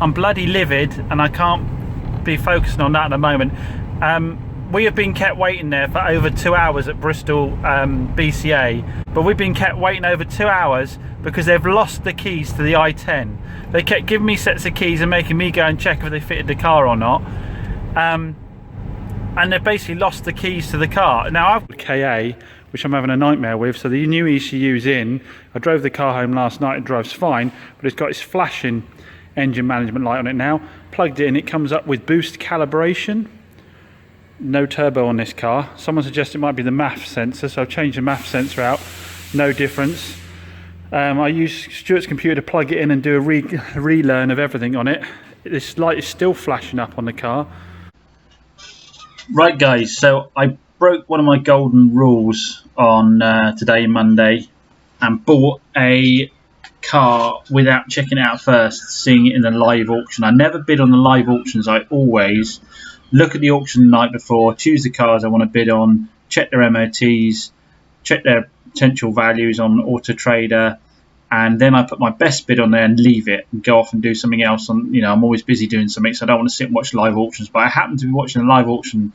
I'm bloody livid and I can't be focusing on that at the moment. We have been kept waiting there for over 2 hours at Bristol BCA, but we've been kept waiting over 2 hours because they've lost the keys to the i10. They kept giving me sets of keys and making me go and check if they fitted the car or not, and they've basically lost the keys to the car. Now I've got KA, which I'm having a nightmare with, so the new ECU's in. I drove the car home last night, it drives fine, but it's got its flashing engine management light on it now. Plugged it in, it comes up with boost calibration. No turbo on this car. Someone suggested it might be the MAF sensor, so I've changed the MAF sensor out. No difference. I used Stuart's computer to plug it in and do a relearn of everything on it. This light is still flashing up on the car. Right guys, so I broke one of my golden rules on today, Monday, and bought a car without checking it out first, seeing it in the live auction. I never bid on the live auctions. I always look at the auction the night before, choose the cars I want to bid on, check their MOTs, check their potential values on Auto Trader, and then I put my best bid on there and leave it and go off and do something else. I'm always busy doing something, so I don't want to sit and watch live auctions. But I happened to be watching a live auction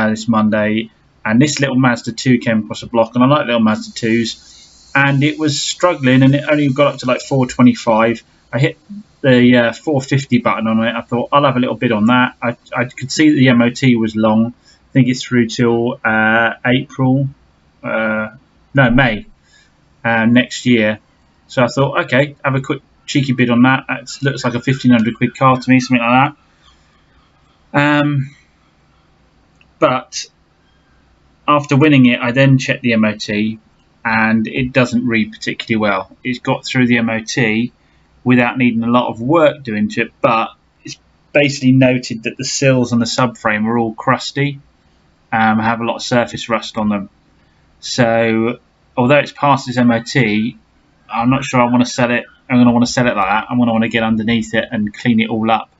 this Monday, and this little Mazda 2 came across the block, and I like little Mazda 2s, and it was struggling, and it only got up to like 425. I hit the 450 button on it. I thought I'll have a little bid on that. I could see that the MOT was long. I think it's through till May next year. So I thought, okay, have a quick cheeky bid on that. That looks like a 1,500 quid car to me, something like that. But after winning it, I then checked the MOT, and it doesn't read particularly well. It's got through the MOT without needing a lot of work doing to it, but it's basically noted that the sills on the subframe are all crusty, have a lot of surface rust on them. So although it's passed its MOT, I'm not sure I want to sell it. I'm going to want to sell it like that. I'm going to want to get underneath it and clean it all up.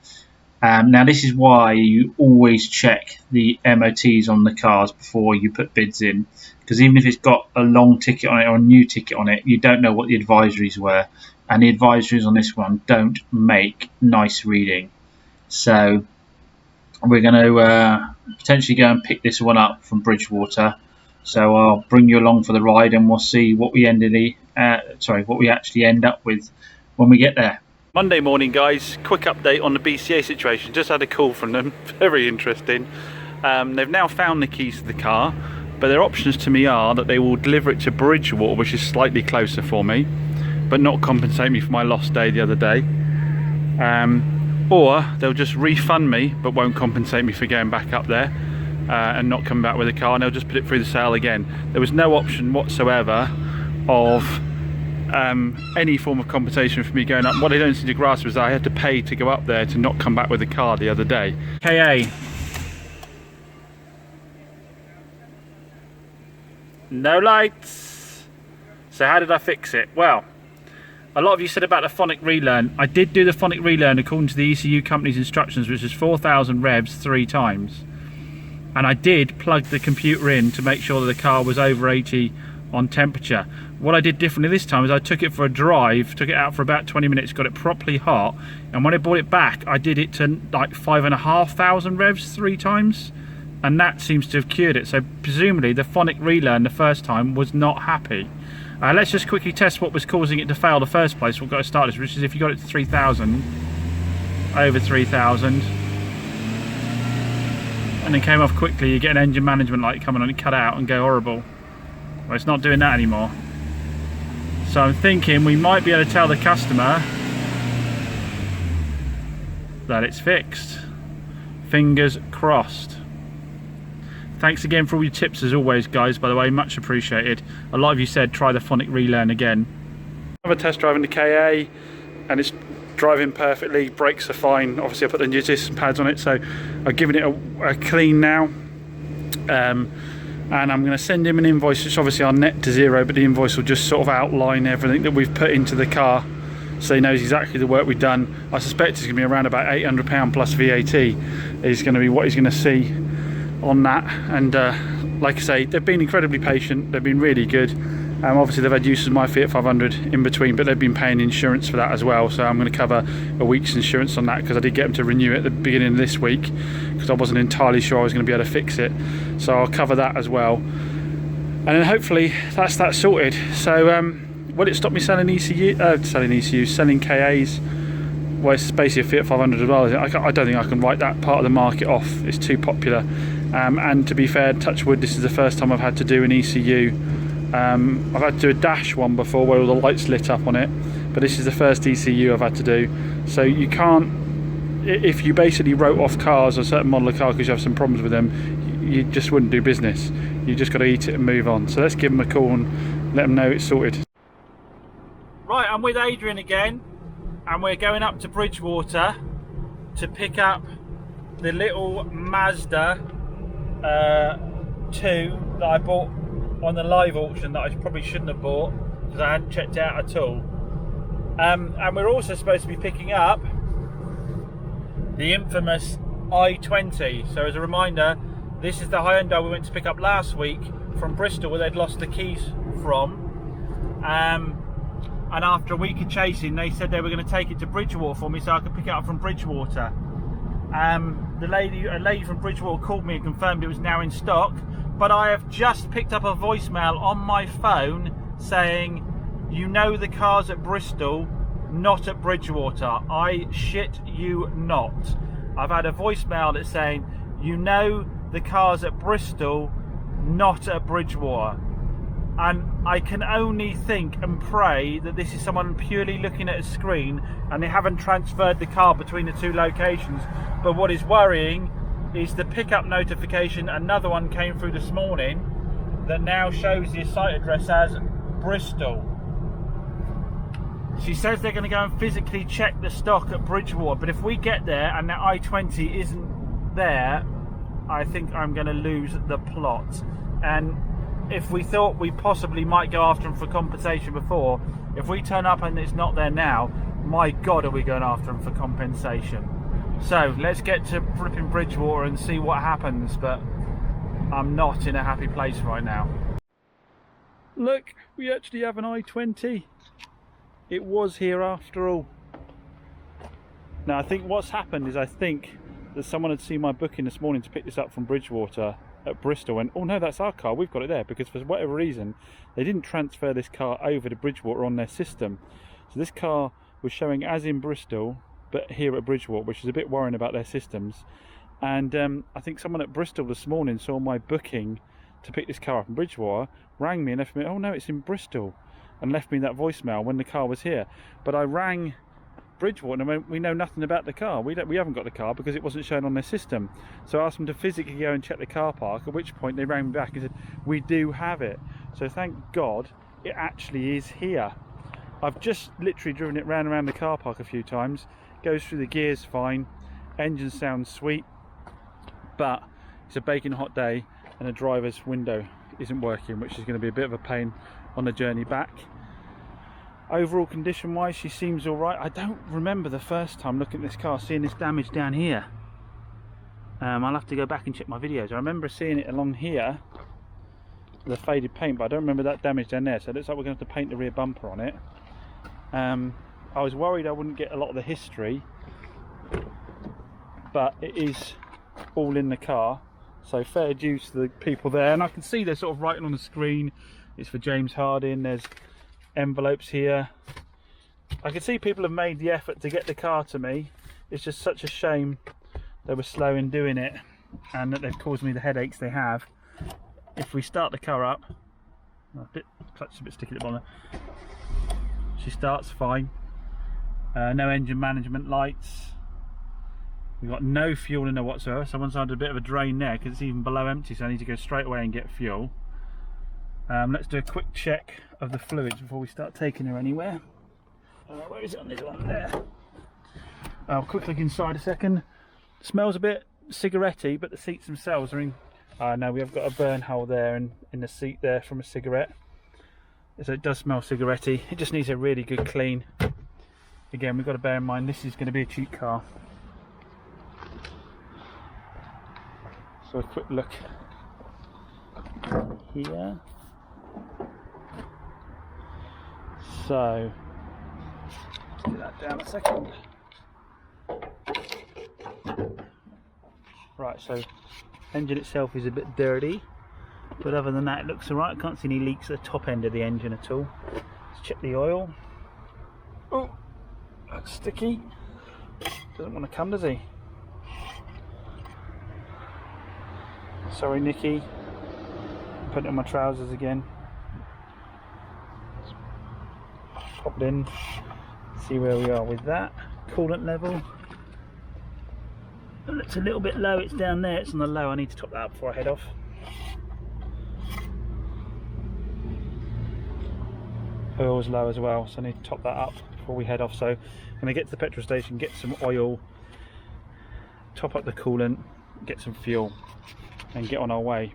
Now this is why you always check the MOTs on the cars before you put bids in, because even if it's got a long ticket on it or a new ticket on it, you don't know what the advisories were. And the advisories on this one don't make nice reading. So we're going to potentially go and pick this one up from Bridgewater. So I'll bring you along for the ride, and we'll see what we actually end up with when we get there. Monday morning, guys. Quick update on the BCA situation. Just had a call from them. Very interesting. They've now found the keys to the car, but their options to me are that they will deliver it to Bridgewater, which is slightly closer for me, but not compensate me for my lost day the other day, or they'll just refund me but won't compensate me for going back up there and not come back with a car, and they'll just put it through the sale again. There was no option whatsoever of any form of compensation for me going up. What I don't seem to grasp is that I had to pay to go up there to not come back with a car the other day. KA. No lights. So how did I fix it? Well, a lot of you said about the phonic relearn. I did do the phonic relearn according to the ECU company's instructions, which is 4,000 revs 3 times. And I did plug the computer in to make sure that the car was over 80 on temperature. What I did differently this time is I took it for a drive, took it out for about 20 minutes, got it properly hot, and when I brought it back, I did it to like 5,500 revs 3 times, and that seems to have cured it. So presumably the phonic relearn the first time was not happy. Let's just quickly test what was causing it to fail the first place. We've got to start this, which is if you got it to 3,000, over 3,000, and then came off quickly, you get an engine management light coming on and cut out and go horrible. Well, it's not doing that anymore. So I'm thinking we might be able to tell the customer that it's fixed. Fingers crossed. Thanks again for all your tips as always, guys, by the way, much appreciated. A lot of you said try the phonic relearn again. I have a test drive in the KA and it's driving perfectly, brakes are fine. Obviously I put the new system pads on it, so I've given it a clean now. And I'm going to send him an invoice. It's obviously our net to zero, but the invoice will just sort of outline everything that we've put into the car, so he knows exactly the work we've done. I suspect it's going to be around about £800 plus VAT is going to be what he's going to see on that. And like I say, they've been incredibly patient, they've been really good, Obviously they've had use of my Fiat 500 in between, but they've been paying insurance for that as well, so I'm going to cover a week's insurance on that, because I did get them to renew it at the beginning of this week because I wasn't entirely sure I was going to be able to fix it, so I'll cover that as well, and then hopefully that's that sorted. So will it stop me selling selling KAs? Well, it's basically a Fiat 500 as well. I don't think I can write that part of the market off. It's too popular. And to be fair, touch wood, this is the first time I've had to do an ECU. I've had to do a dash one before where all the lights lit up on it, but this is the first ECU I've had to do. So you can't, if you basically wrote off cars or a certain model of car because you have some problems with them, you just wouldn't do business. You just got to eat it and move on. So let's give them a call and let them know it's sorted. Right, I'm with Adrian again, and we're going up to Bridgewater to pick up the little Mazda 2 that I bought on the live auction that I probably shouldn't have bought because I hadn't checked it out at all. And we're also supposed to be picking up the infamous i20. So as a reminder, this is the Hyundai we went to pick up last week from Bristol, where they'd lost the keys from. And after a week of chasing, they said they were going to take it to Bridgewater for me so I could pick it up from Bridgewater. A lady from Bridgewater called me and confirmed it was now in stock, but I have just picked up a voicemail on my phone saying, you know the car's at Bristol, not at Bridgewater. I shit you not. I've had a voicemail that's saying, you know the car's at Bristol, not at Bridgewater. And I can only think and pray that this is someone purely looking at a screen and they haven't transferred the car between the two locations. But what is worrying is the pickup notification. Another one came through this morning that now shows the site address as Bristol. She says they're going to go and physically check the stock at Bridgewater, but if we get there and that i20 isn't there, I think I'm going to lose the plot. And if we thought we possibly might go after them for compensation before, if we turn up and it's not there now, my God, are we going after them for compensation? So let's get to flipping Bridgewater and see what happens, but I'm not in a happy place right now. Look, we actually have an i20. It was here after all. Now I think what's happened is I think that someone had seen my booking this morning to pick this up from Bridgewater at Bristol and, oh no, that's our car, we've got it there, because for whatever reason they didn't transfer this car over to Bridgewater on their system. So this car was showing as in Bristol but here at Bridgewater, which is a bit worrying about their systems. And I think someone at Bristol this morning saw my booking to pick this car up in Bridgewater, rang me and left me, oh no, it's in Bristol, and left me that voicemail when the car was here. But I rang Bridgewater and I went, we know nothing about the car, we haven't got the car because it wasn't shown on their system. So I asked them to physically go and check the car park, at which point they rang me back and said, we do have it. So thank God it actually is here. I've just literally driven it round and around the car park a few times, goes through the gears fine, engine sounds sweet, but it's a baking hot day and the driver's window isn't working, which is going to be a bit of a pain on the journey back. Overall condition wise, she seems alright. I don't remember the first time looking at this car seeing this damage down here. I'll have to go back and check my videos. I remember seeing it along here, the faded paint, but I don't remember that damage down there. So it looks like we're going to have to paint the rear bumper on it. I was worried I wouldn't get a lot of the history, but it is all in the car, so fair dues to the people there. And I can see they're sort of writing on the screen, it's for James Harding. There's envelopes here. I can see people have made the effort to get the car to me. It's just such a shame they were slow in doing it and that they've caused me the headaches they have. If we start the car up, clutch a bit sticky at the bottom, she starts fine. No engine management lights. We've got no fuel in there whatsoever. Someone's had a bit of a drain there because it's even below empty, so I need to go straight away and get fuel. Let's do a quick check of the fluids before we start taking her anywhere. Where is it on this one? There. I'll quick look inside a second. Smells a bit cigarette-y, but the seats themselves are in... no, we have got a burn hole there in the seat there from a cigarette. So it does smell cigarette-y. It just needs a really good clean. Again, we've got to bear in mind this is going to be a cheap car. So a quick look here. So do that down a second. Right, so engine itself is a bit dirty, but other than that it looks alright. I can't see any leaks at the top end of the engine at all. Let's check the oil. Oh, that's sticky. Doesn't want to come, does he? Sorry, Nicky. Put it on my trousers again. Pop it in. See where we are with that. Coolant level. It's a little bit low. It's down there. It's on the low. I need to top that up before I head off. Oil's low as well, so I need to top that up before we head off. So I'm going to get to the petrol station, get some oil, top up the coolant, get some fuel, and get on our way.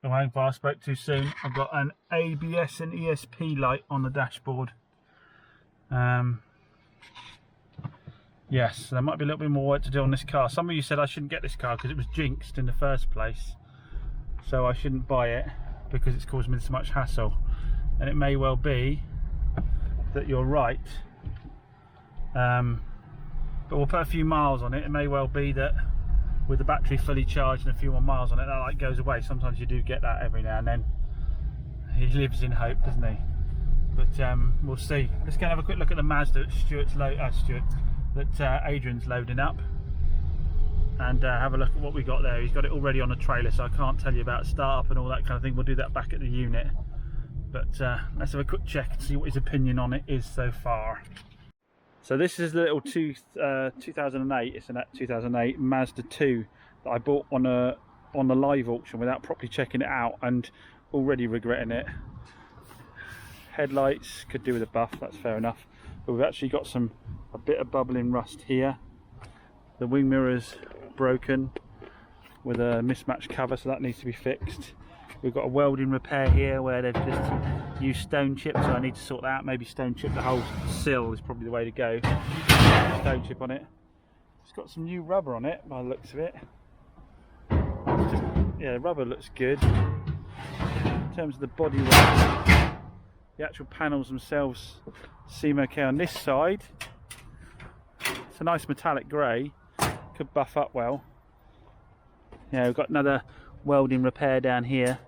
If I spoke too soon, I've got an ABS and ESP light on the dashboard. Yes, there might be a little bit more work to do on this car. Some of you said I shouldn't get this car because it was jinxed in the first place, so I shouldn't buy it because it's caused me so much hassle. And it may well be that you're right, but we'll put a few miles on it. It may well be that with the battery fully charged and a few more miles on it, that light goes away. Sometimes you do get that every now and then. He lives in hope, doesn't he? But we'll see. Let's go and have a quick look at the Mazda that Adrian's loading up, and have a look at what we got there. He's got it already on a trailer, so I can't tell you about startup and all that kind of thing. We'll do that back at the unit. But let's have a quick check and see what his opinion on it is so far. So this is the little 2008. It's a 2008 Mazda 2 that I bought on the live auction without properly checking it out, and already regretting it. Headlights could do with a buff. That's fair enough. But we've actually got a bit of bubbling rust here. The wing mirror's broken with a mismatched cover, so that needs to be fixed. We've got a welding repair here where they've just used stone chip, so I need to sort that out. Maybe stone chip the whole sill is probably the way to go. Stone chip on it. It's got some new rubber on it by the looks of it. Yeah, rubber looks good. In terms of the bodywork, the actual panels themselves seem okay on this side. It's a nice metallic grey, could buff up well. Yeah, we've got another welding repair down here,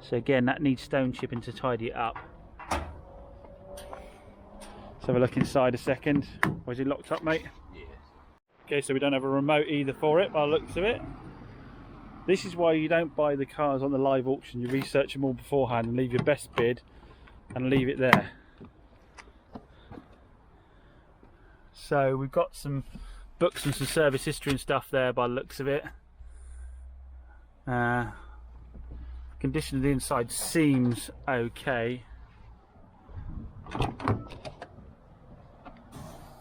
so again that needs stone chipping to tidy it up. Let's have a look inside a second. Was he locked up, mate? Yes. Okay, so we don't have a remote either for it by the looks of it. This is why you don't buy the cars on the live auction. You research them all beforehand and leave your best bid and leave it there. So we've got some books and some service history and stuff there by the looks of it. Condition of the inside seems okay.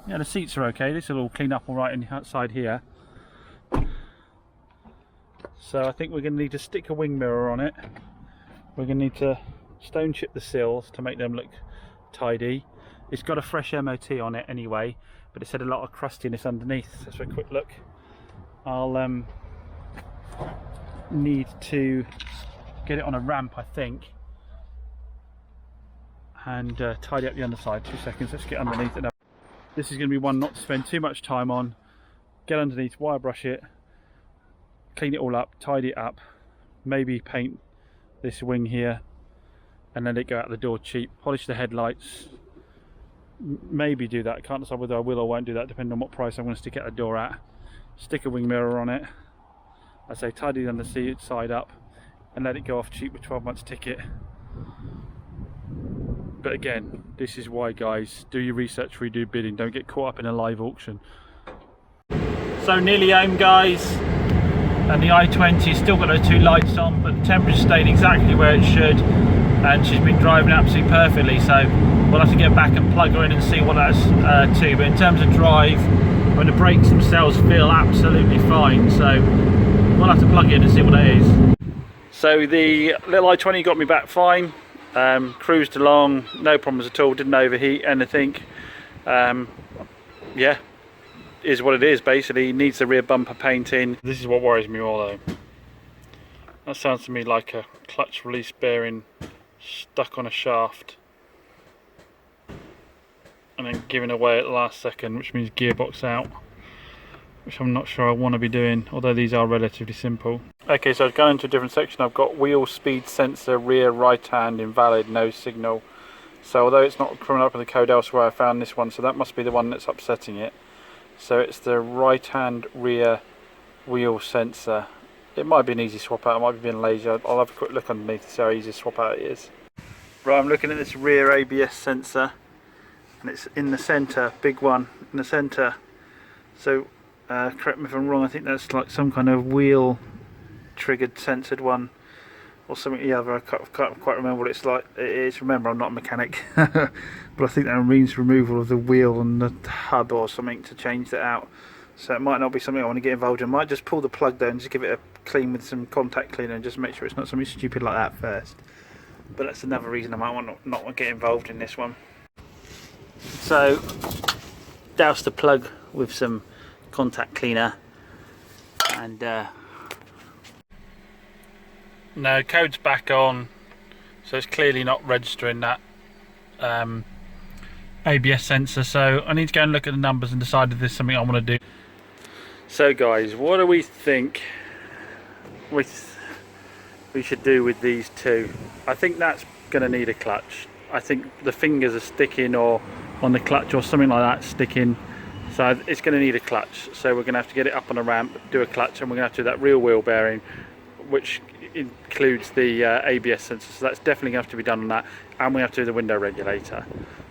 Yeah, the seats are okay. This will all clean up all right on the outside here. So I think we're going to need to stick a wing mirror on it. We're going to need to stone chip the sills to make them look tidy. It's got a fresh MOT on it anyway, but it's had a lot of crustiness underneath. Let's have a quick look. I'll need to get it on a ramp, I think, and tidy up the underside. 2 seconds, let's get underneath it now. This is going to be one not to spend too much time on. Get underneath, wire brush it, clean it all up, tidy it up, maybe paint this wing here and let it go out the door cheap. Polish the headlights, maybe do that. I can't decide whether I will or won't do that depending on what price I'm going to stick out the door at. Stick a wing mirror on it, I say tidy the underside up and let it go off cheap with 12 months ticket. But again, this is why, guys, do your research before you do bidding. Don't get caught up in a live auction. So nearly home, guys, and the i20's still got those two lights on, but the temperature stayed exactly where it should, and she's been driving absolutely perfectly. So we'll have to get back and plug her in and see what that's to. But in terms of drive, when the brakes themselves feel absolutely fine, so we'll have to plug it in and see what it is. So the little i20 got me back fine. Cruised along, no problems at all, didn't overheat anything. Yeah, is what it is basically. Needs the rear bumper painting. This is what worries me more though. That sounds to me like a clutch release bearing stuck on a shaft. and then giving away at the last second, which means gearbox out, which I'm not sure I want to be doing, although these are relatively simple. Okay, so I've gone into a different section. I've got wheel speed sensor, rear right hand, invalid, no signal. So although it's not coming up in the code elsewhere, I found this one, so that must be the one that's upsetting it. So it's the right hand rear wheel sensor. It might be an easy swap out, I might be being lazy. I'll have a quick look underneath to see how easy a swap out it is. Right, I'm looking at this rear ABS sensor, and it's in the centre, big one in the centre. So correct me if I'm wrong, I think that's like some kind of wheel triggered censored one or something the other. I can't quite remember what it's like. It is, remember, I'm not a mechanic, but I think that means removal of the wheel and the hub or something to change that out. So it might not be something I want to get involved in. I might just pull the plug down and just give it a clean with some contact cleaner and just make sure it's not something stupid like that first. But that's another reason I might not want to get involved in this one. So douse the plug with some contact cleaner, and no, code's back on, so it's clearly not registering that ABS sensor. So I need to go and look at the numbers and decide if there's something I want to do. So guys, what do we think we should do with these two? I think that's going to need a clutch. I think the fingers are sticking, or on the clutch or something like that sticking, so it's going to need a clutch. So we're going to have to get it up on a ramp, do a clutch, and we're going to have to do that rear wheel bearing, which includes the ABS sensor. So that's definitely going to have to be done on that, and we have to do the window regulator.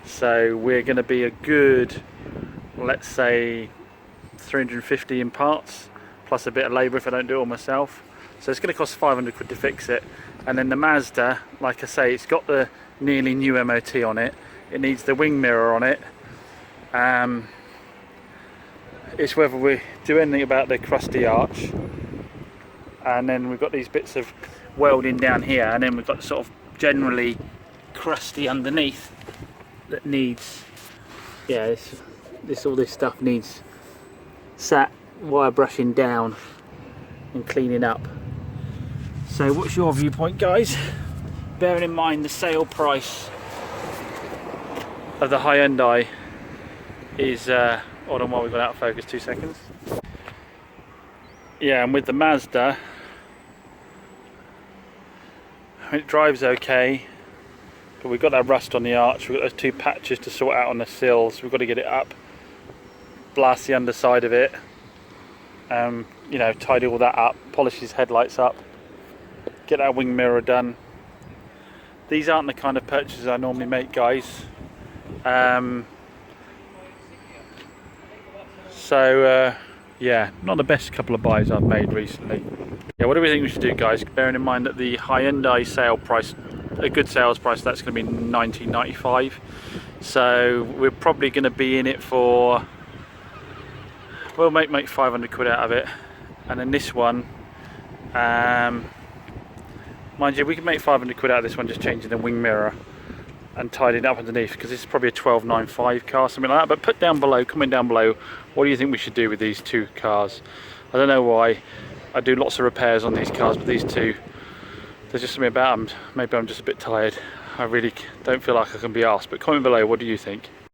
So we're going to be a good, let's say, 350 in parts, plus a bit of labour if I don't do it all myself. So it's going to cost 500 quid to fix it. And then the Mazda, like I say, it's got the nearly new MOT on it. It needs the wing mirror on it. It's whether we do anything about the crusty arch. And then we've got these bits of welding down here, and then we've got sort of generally crusty underneath that needs, yeah, all this stuff needs sat wire brushing down and cleaning up. So what's your viewpoint, guys? Bearing in mind the sale price of the Hyundai is hold on while we've got out of focus, 2 seconds. Yeah, and with the Mazda, it drives okay, but we've got that rust on the arch. We've got those 2 patches to sort out on the sills. We've got to get it up, blast the underside of it, you know, tidy all that up, polish his headlights up, get that wing mirror done. These aren't the kind of purchases I normally make, guys. Yeah, not the best couple of buys I've made recently. Yeah, what do we think we should do, guys? Bearing in mind that the Hyundai sale price, a good sales price, that's going to be $19.95. So we're probably going to be in it for, we'll make 500 quid out of it. And then this one, mind you, we can make 500 quid out of this one just changing the wing mirror and tidying it up underneath, because this is probably a 12.95 car, something like that. But put down below, comment down below, what do you think we should do with these 2 cars? I don't know why I do lots of repairs on these cars, but these 2, there's just something about them. Maybe I'm just a bit tired. I really don't feel like I can be asked, but comment below, what do you think?